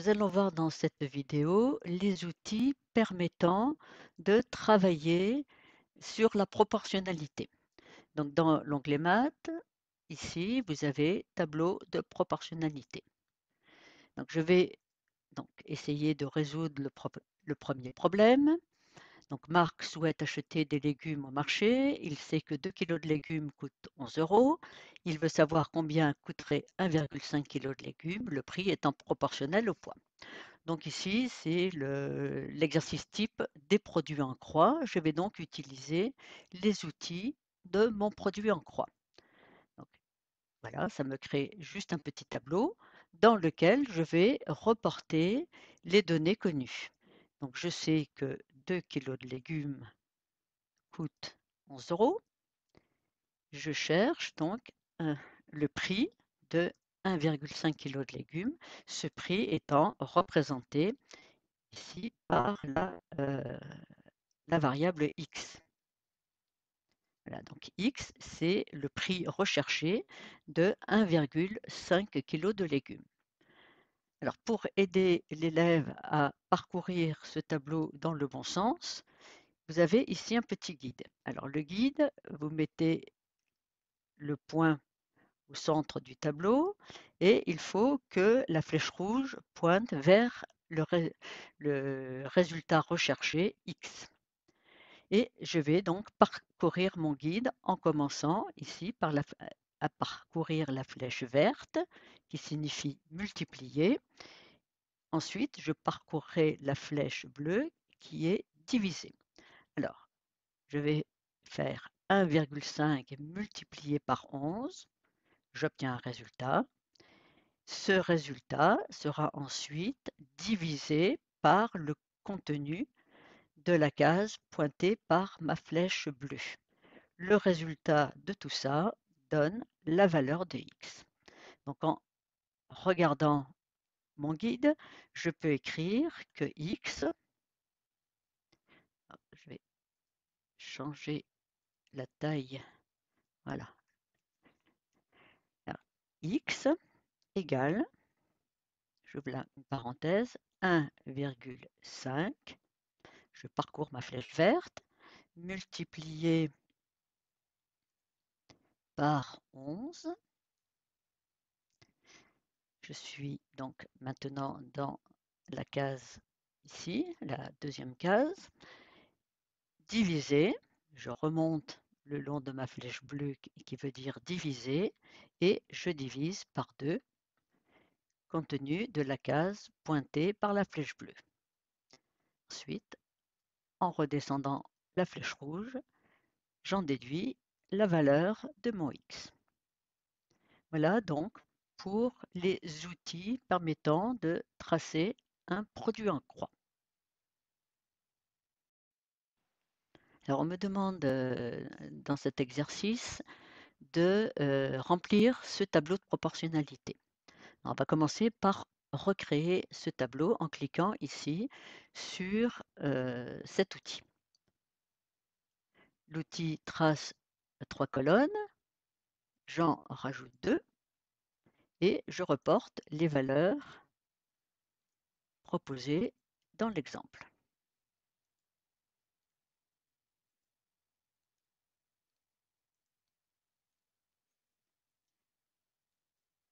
Nous allons voir dans cette vidéo les outils permettant de travailler sur la proportionnalité. Donc dans l'onglet Maths, ici, vous avez tableau de proportionnalité. Donc je vais essayer de résoudre le premier problème. Donc Marc souhaite acheter des légumes au marché. Il sait que 2 kg de légumes coûtent 11 euros. Il veut savoir combien coûterait 1,5 kg de légumes, le prix étant proportionnel au poids. Donc ici, c'est l'exercice type des produits en croix. Je vais donc utiliser les outils de mon produit en croix. Donc, voilà, ça me crée juste un petit tableau dans lequel je vais reporter les données connues. Donc je sais que 2 kg de légumes coûtent 11 euros. Je cherche donc le prix de 1,5 kg de légumes, ce prix étant représenté ici par la variable x. Voilà, donc x, c'est le prix recherché de 1,5 kg de légumes. Alors, pour aider l'élève à parcourir ce tableau dans le bon sens, vous avez ici un petit guide. Alors, le guide, vous mettez le point au centre du tableau et il faut que la flèche rouge pointe vers le résultat recherché x. Et je vais donc parcourir mon guide en commençant ici par à parcourir la flèche verte qui signifie multiplier. Ensuite, je parcourrai la flèche bleue qui est diviser. Alors, je vais faire 1,5 multiplié par 11. J'obtiens un résultat. Ce résultat sera ensuite divisé par le contenu de la case pointée par ma flèche bleue. Le résultat de tout ça donne la valeur de x. Donc en regardant mon guide, je peux écrire que x, je vais changer la taille, voilà, alors, x égale, j'ouvre là une parenthèse, 1,5, je parcours ma flèche verte, multiplié par 11. Je suis donc maintenant dans la case ici, la deuxième case, diviser, je remonte le long de ma flèche bleue qui veut dire diviser, et je divise par 2, compte tenu de la case pointée par la flèche bleue. Ensuite, en redescendant la flèche rouge, j'en déduis la valeur de mon x. Voilà donc pour les outils permettant de tracer un produit en croix. Alors on me demande dans cet exercice de remplir ce tableau de proportionnalité. Alors, on va commencer par recréer ce tableau en cliquant ici sur cet outil. L'outil trace 3 colonnes, j'en rajoute 2 et je reporte les valeurs proposées dans l'exemple.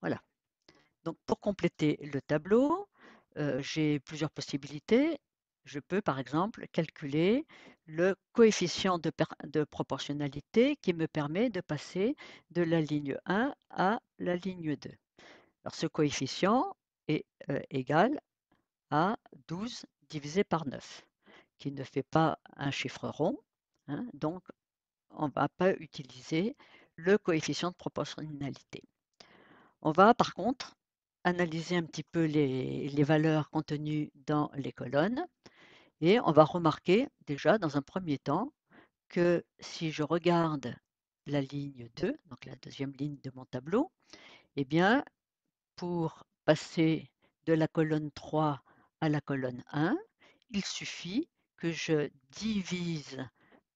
Voilà. Donc pour compléter le tableau, j'ai plusieurs possibilités. Je peux par exemple calculer le coefficient de proportionnalité qui me permet de passer de la ligne 1 à la ligne 2. Alors ce coefficient est égal à 12 divisé par 9, qui ne fait pas un chiffre rond, hein, donc on ne va pas utiliser le coefficient de proportionnalité. On va par contre analyser un petit peu les valeurs contenues dans les colonnes et on va remarquer déjà dans un premier temps que si je regarde la ligne 2, donc la deuxième ligne de mon tableau, eh bien pour passer de la colonne 3 à la colonne 1, il suffit que je divise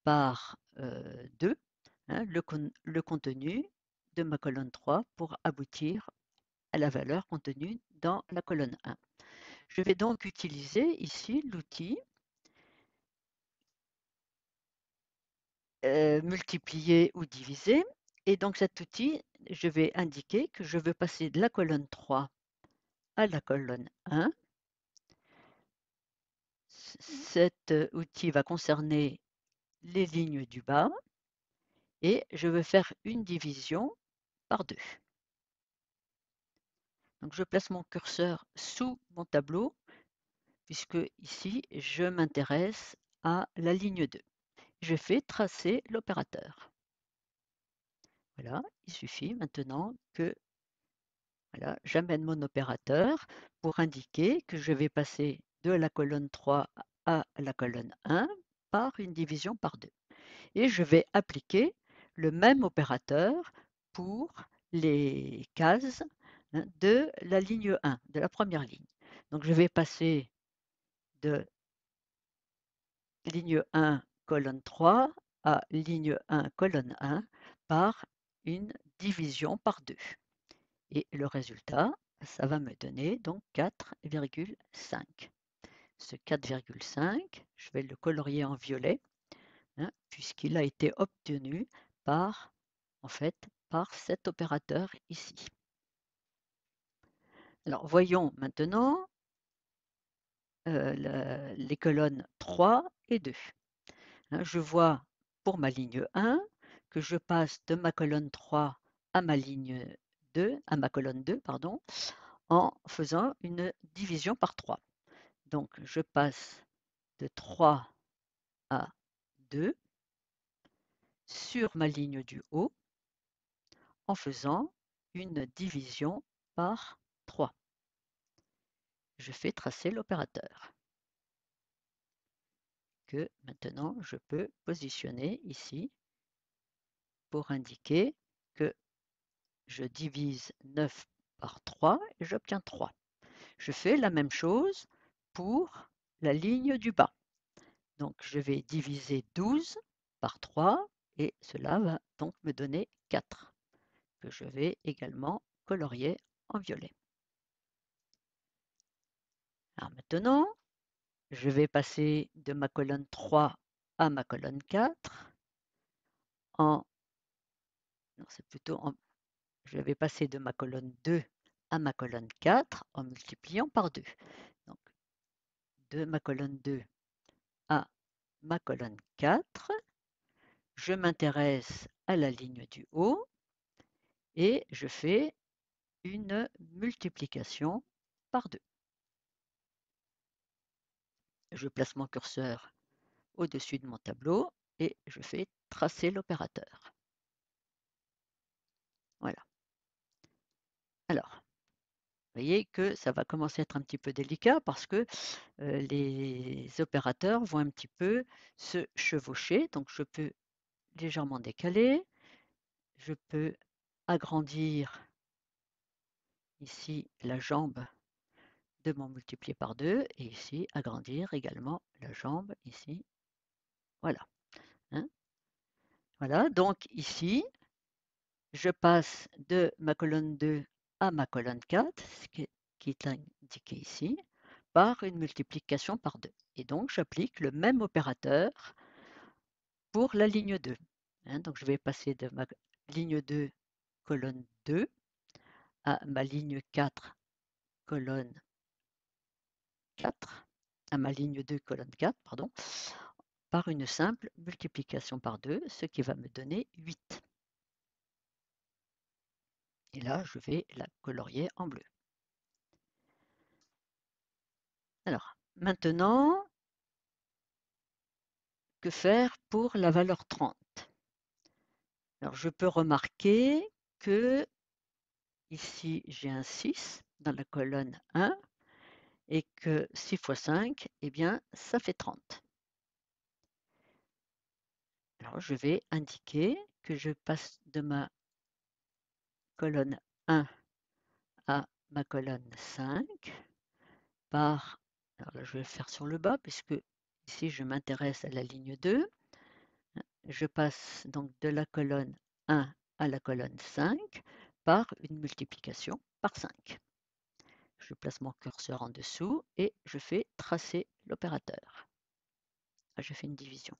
par 2 hein, le contenu de ma colonne 3 pour aboutir à la valeur contenue dans la colonne 1. Je vais donc utiliser ici l'outil multiplier ou diviser. Et donc cet outil, je vais indiquer que je veux passer de la colonne 3 à la colonne 1. Cet outil va concerner les lignes du bas et je veux faire une division par 2. Donc je place mon curseur sous mon tableau puisque ici je m'intéresse à la ligne 2. Je fais tracer l'opérateur. Voilà, il suffit maintenant que voilà, j'amène mon opérateur pour indiquer que je vais passer de la colonne 3 à la colonne 1 par une division par 2. Et je vais appliquer le même opérateur pour les cases de la ligne 1, de la première ligne. Donc je vais passer de ligne 1, colonne 3 à ligne 1, colonne 1 par une division par 2. Et le résultat, ça va me donner donc 4,5. Ce 4,5, je vais le colorier en violet, puisqu'il a été obtenu par, en fait, par cet opérateur ici. Alors, voyons maintenant les colonnes 3 et 2. Je vois pour ma ligne 1 que je passe de ma colonne 3 à ma ligne 2, à ma colonne 2, pardon, en faisant une division par 3. Donc, je passe de 3 à 2 sur ma ligne du haut en faisant une division par 3. Je fais tracer l'opérateur que maintenant je peux positionner ici pour indiquer que je divise 9 par 3 et j'obtiens 3. Je fais la même chose pour la ligne du bas. Donc je vais diviser 12 par 3 et cela va donc me donner 4 que je vais également colorier en violet. Alors maintenant, je vais passer de ma colonne 3 à ma colonne 4 en non, c'est plutôt en je vais passer de ma colonne 2 à ma colonne 4 en multipliant par 2. Donc de ma colonne 2 à ma colonne 4, je m'intéresse à la ligne du haut et je fais une multiplication par 2. Je place mon curseur au-dessus de mon tableau et je fais tracer l'opérateur. Voilà. Alors, vous voyez que ça va commencer à être un petit peu délicat parce que les opérateurs vont un petit peu se chevaucher. Donc, je peux légèrement décaler. Je peux agrandir ici la jambe de mon multiplié par 2 et ici agrandir également la jambe ici. Voilà. Hein. Voilà. Donc, ici, je passe de ma colonne 2 à ma colonne 4, ce qui est indiqué ici, par une multiplication par 2. Et donc, j'applique le même opérateur pour la ligne 2. Donc, je vais passer de ma ligne 2, colonne 2, à ma ligne 4, colonne 4, à ma ligne 2, colonne 4, pardon, par une simple multiplication par 2, ce qui va me donner 8. Et là, je vais la colorier en bleu. Alors, maintenant, que faire pour la valeur 30? Alors, je peux remarquer que ici, j'ai un 6 dans la colonne 1 et que 6 fois 5, eh bien, ça fait 30. Alors, je vais indiquer que je passe de ma colonne 1 à ma colonne 5 par, alors là, je vais le faire sur le bas puisque ici, je m'intéresse à la ligne 2. Je passe donc de la colonne 1 à la colonne 5 par une multiplication par 5. je place mon curseur en dessous et je fais tracer l'opérateur. Ah, j'ai fait une division.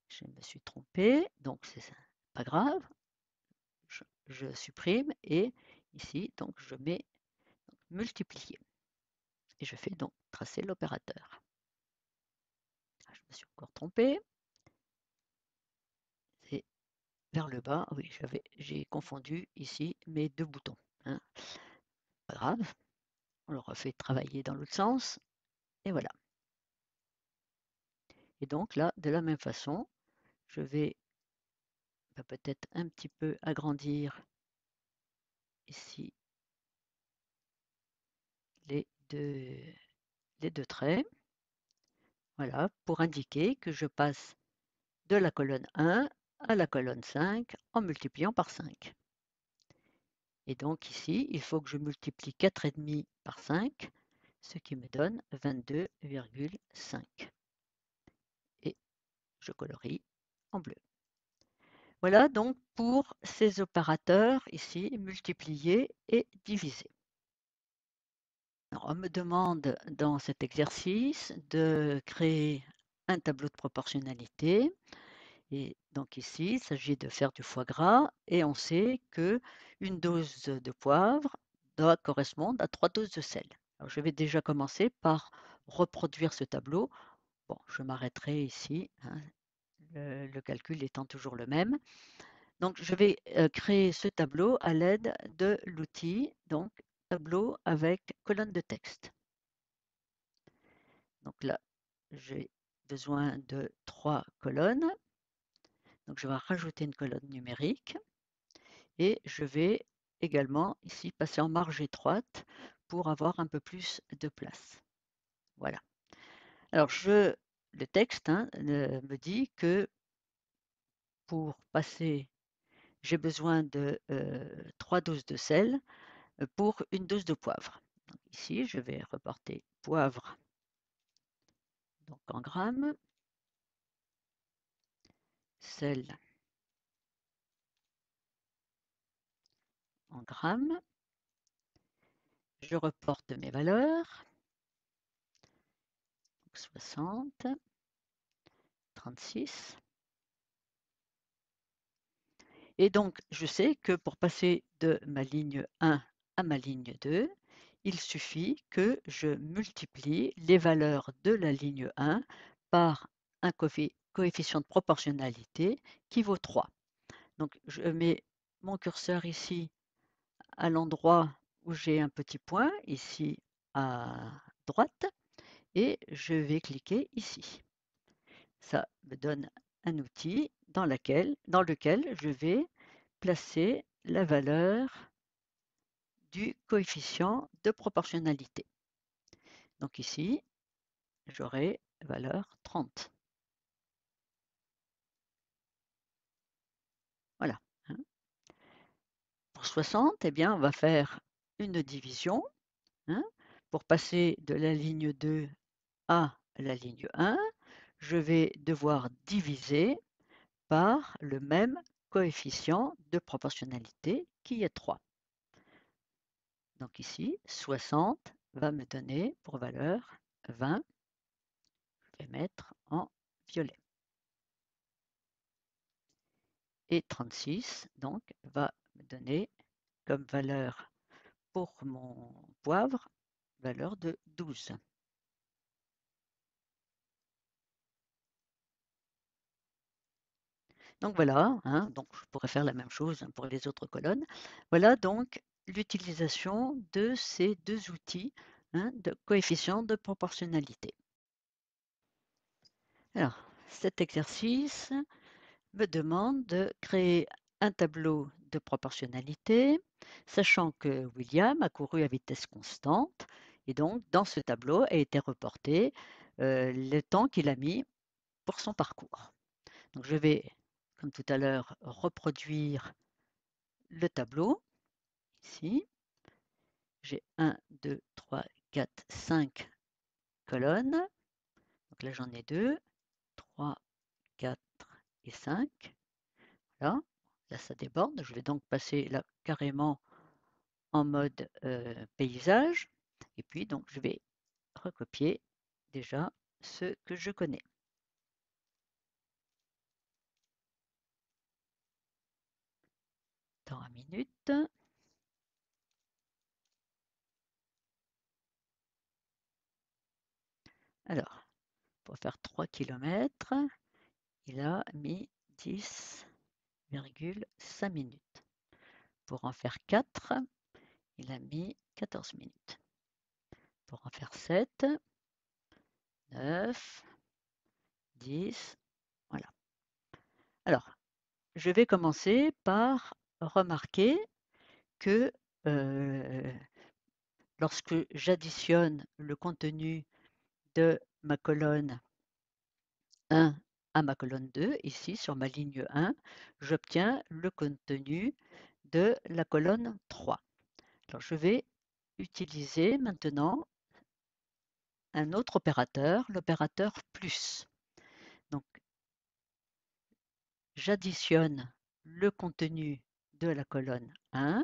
Je me suis trompé, donc c'est pas grave. Je supprime et ici, donc je mets multiplier. Et je fais donc tracer l'opérateur. Je me suis encore trompé. C'est vers le bas. Oui, j'ai confondu ici mes deux boutons. Hein. Pas grave. On le refait travailler dans l'autre sens. Et voilà. Et donc là, de la même façon, je vais peut-être un petit peu agrandir ici les deux traits. Voilà, pour indiquer que je passe de la colonne 1 à la colonne 5 en multipliant par 5. Et donc ici, il faut que je multiplie 4,5 par 5, ce qui me donne 22,5. Et je colorie en bleu. Voilà donc pour ces opérateurs ici, multiplier et diviser. Alors, on me demande dans cet exercice de créer un tableau de proportionnalité. Et donc ici, il s'agit de faire du foie gras et on sait qu'une dose de poivre doit correspondre à 3 doses de sel. Alors, je vais déjà commencer par reproduire ce tableau. Bon, je m'arrêterai ici, hein, le calcul étant toujours le même. Donc, je vais créer ce tableau à l'aide de l'outil, donc tableau avec colonne de texte. Donc là, j'ai besoin de 3 colonnes. Donc, je vais rajouter une colonne numérique et je vais également ici passer en marge étroite pour avoir un peu plus de place. Voilà. Alors, le texte me dit que pour passer, j'ai besoin de 3 doses de sel pour une dose de poivre. Donc, ici, je vais reporter poivre donc en grammes, sel en grammes. Je reporte mes valeurs. 60, 36. Et donc, je sais que pour passer de ma ligne 1 à ma ligne 2, il suffit que je multiplie les valeurs de la ligne 1 par un coefficient de proportionnalité qui vaut 3. Donc, je mets mon curseur ici à l'endroit où j'ai un petit point, ici à droite, et je vais cliquer ici. Ça me donne un outil dans lequel je vais placer la valeur du coefficient de proportionnalité. Donc ici, j'aurai valeur 30. Voilà. Hein. Pour 60, eh bien, on va faire une division. Hein. Pour passer de la ligne 2 à la ligne 1, je vais devoir diviser par le même coefficient de proportionnalité qui est 3. Donc ici, 60 va me donner pour valeur 20. Je vais mettre en violet. Et 36, donc, va me donner comme valeur pour mon poivre, valeur de 12. Donc voilà, hein, donc je pourrais faire la même chose pour les autres colonnes. Voilà donc l'utilisation de ces deux outils de coefficient de proportionnalité. Alors, cet exercice me demande de créer un tableau de proportionnalité, sachant que William a couru à vitesse constante, et donc dans ce tableau a été reporté le temps qu'il a mis pour son parcours. Donc je vais, comme tout à l'heure, reproduire le tableau. Ici, j'ai 1, 2, 3, 4, 5 colonnes. Donc là, j'en ai 2, 3, 4 et 5. Là, là, ça déborde. Je vais donc passer là carrément en mode paysage. Et puis, donc, je vais recopier déjà ce que je connais. Temps à minute. Alors, pour faire 3 km, il a mis 10,5 minutes. Pour en faire 4, il a mis 14 minutes. Pour en faire 7, 9, 10, voilà. Alors, je vais commencer par remarquer que lorsque j'additionne le contenu de ma colonne 1 à ma colonne 2, ici sur ma ligne 1, j'obtiens le contenu de la colonne 3. Alors je vais utiliser maintenant un autre opérateur, l'opérateur plus. Donc j'additionne le contenu de la colonne 1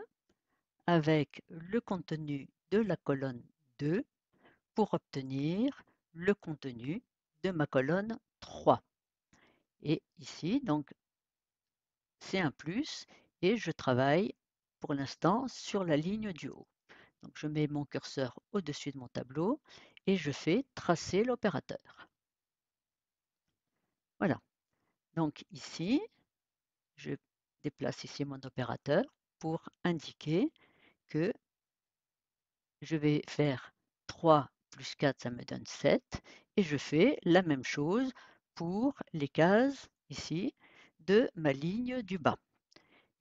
avec le contenu de la colonne 2 pour obtenir le contenu de ma colonne 3. Et ici, donc, c'est un plus et je travaille pour l'instant sur la ligne du haut. Donc, je mets mon curseur au-dessus de mon tableau et je fais tracer l'opérateur. Voilà. Donc ici, je déplace ici mon opérateur pour indiquer que je vais faire 3 plus 4, ça me donne 7. Et je fais la même chose pour les cases ici de ma ligne du bas.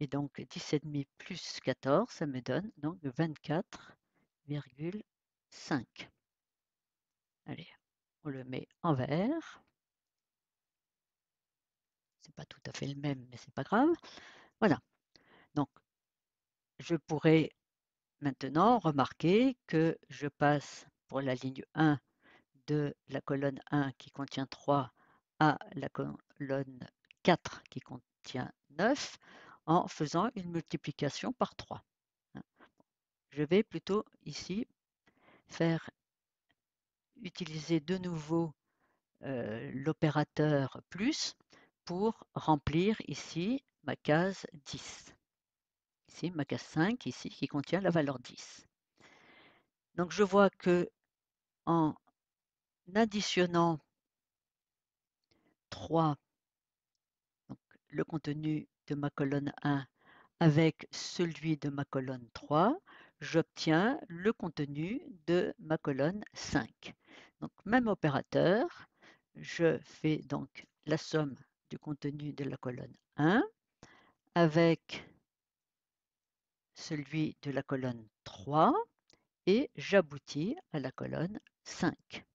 Et donc 10,5 plus 14, ça me donne donc 24,5. Allez, on le met en vert. C'est pas tout à fait le même, mais c'est pas grave. Voilà. Donc, je pourrais maintenant remarquer que je passe pour la ligne 1 de la colonne 1 qui contient 3 à la colonne 4 qui contient 9 en faisant une multiplication par 3. Je vais plutôt ici faire utiliser de nouveau l'opérateur plus pour remplir ici ma case 10. Ici, ma case 5, ici, qui contient la valeur 10. Donc, je vois que en additionnant 3, donc le contenu de ma colonne 1 avec celui de ma colonne 3, j'obtiens le contenu de ma colonne 5. Donc, même opérateur, je fais donc la somme du contenu de la colonne 1 avec celui de la colonne 3 et j'aboutis à la colonne 5.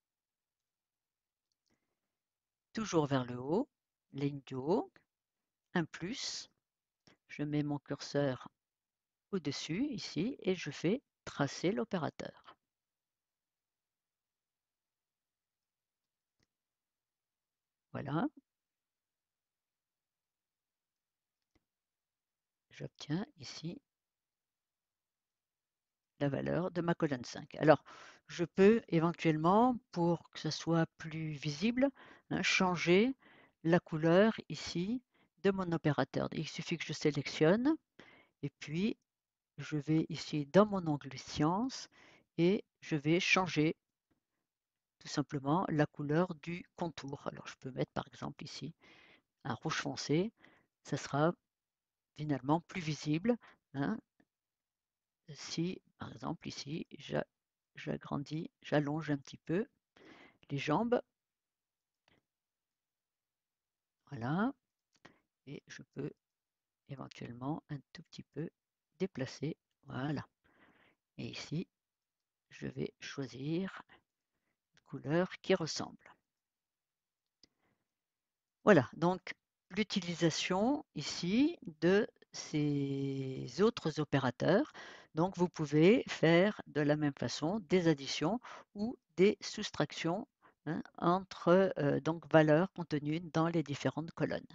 Toujours vers le haut, ligne du haut, un plus, je mets mon curseur au-dessus ici et je fais tracer l'opérateur. Voilà. J'obtiens ici la valeur de ma colonne 5. Alors, je peux éventuellement, pour que ce soit plus visible, changer la couleur ici de mon opérateur. Il suffit que je sélectionne et puis je vais ici dans mon onglet Science et je vais changer tout simplement la couleur du contour. Alors, je peux mettre par exemple ici un rouge foncé. Ça sera finalement plus visible. Hein, si, par exemple, ici, j'agrandis, j'allonge un petit peu les jambes. Voilà. Et je peux éventuellement un tout petit peu déplacer. Voilà. Et ici, je vais choisir une couleur qui ressemble. Voilà. Donc, l'utilisation ici de ces autres opérateurs. Donc, vous pouvez faire de la même façon des additions ou des soustractions entre donc valeurs contenues dans les différentes colonnes.